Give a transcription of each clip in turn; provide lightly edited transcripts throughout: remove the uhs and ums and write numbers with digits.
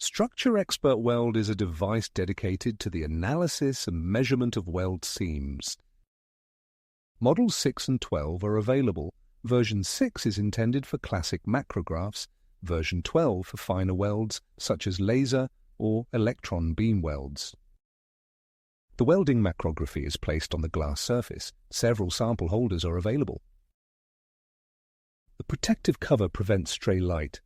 StructureExpert Weld is a device dedicated to the analysis and measurement of weld seams. Models 6 and 12 are available. Version 6 is intended for classic macrographs, version 12 for finer welds such as laser or electron beam welds. The welding macrography is placed on the glass surface. Several sample holders are available. The protective cover prevents stray light.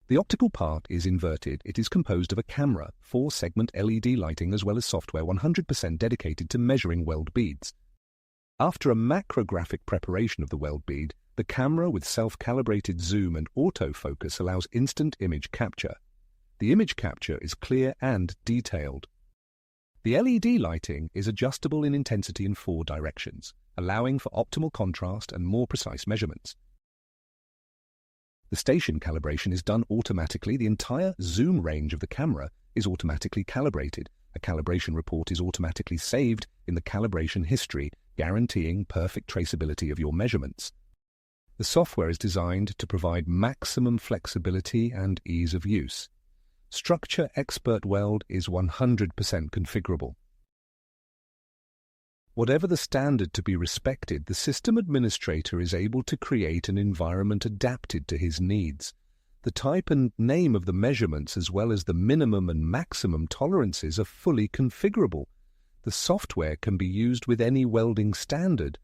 The optical part is inverted. It is composed of a camera, 4-segment LED lighting as well as software 100% dedicated to measuring weld beads. After a macrographic preparation of the weld bead, the camera with self-calibrated zoom and autofocus allows instant image capture. The image capture is clear and detailed. The LED lighting is adjustable in intensity in 4 directions, allowing for optimal contrast and more precise measurements. The station calibration is done automatically. The entire zoom range of the camera is automatically calibrated. A calibration report is automatically saved in the calibration history, guaranteeing perfect traceability of your measurements. The software is designed to provide maximum flexibility and ease of use. StructureExpert Weld is 100% configurable. Whatever the standard to be respected, the system administrator is able to create an environment adapted to his needs. The type and name of the measurements as well as the minimum and maximum tolerances are fully configurable. The software can be used with any welding standard.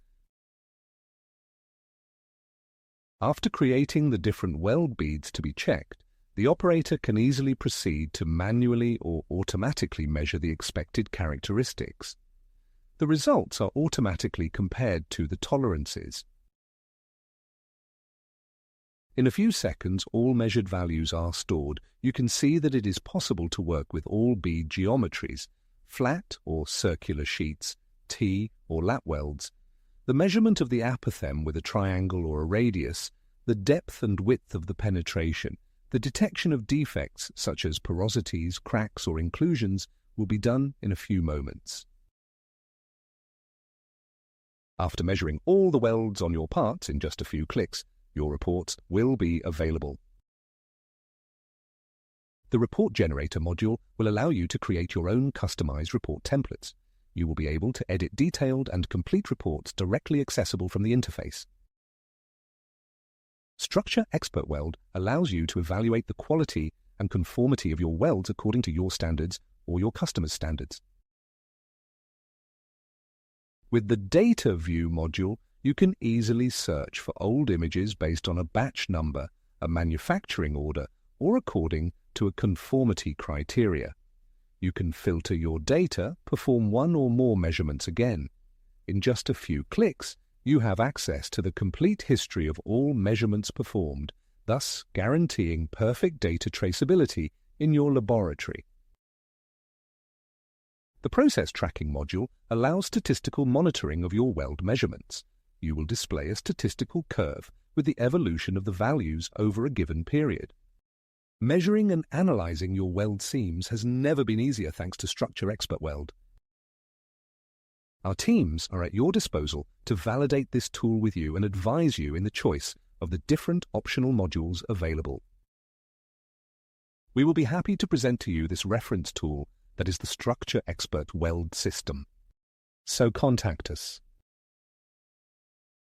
After creating the different weld beads to be checked, the operator can easily proceed to manually or automatically measure the expected characteristics. The results are automatically compared to the tolerances. In a few seconds, all measured values are stored. You can see that it is possible to work with all bead geometries, flat or circular sheets, T or lap welds, the measurement of the apothem with a triangle or a radius, the depth and width of the penetration, the detection of defects such as porosities, cracks or inclusions will be done in a few moments. After measuring all the welds on your parts in just a few clicks, your reports will be available. The Report Generator module will allow you to create your own customized report templates. You will be able to edit detailed and complete reports directly accessible from the interface. StructureExpert Weld allows you to evaluate the quality and conformity of your welds according to your standards or your customer's standards. With the Data View module, you can easily search for old images based on a batch number, a manufacturing order, or according to a conformity criteria. You can filter your data, perform one or more measurements again. In just a few clicks, you have access to the complete history of all measurements performed, thus guaranteeing perfect data traceability in your laboratory. The Process Tracking module allows statistical monitoring of your weld measurements. You will display a statistical curve with the evolution of the values over a given period. Measuring and analyzing your weld seams has never been easier thanks to StructureExpert Weld. Our teams are at your disposal to validate this tool with you and advise you in the choice of the different optional modules available. We will be happy to present to you this reference tool that is the StructureExpert Weld system. So contact us.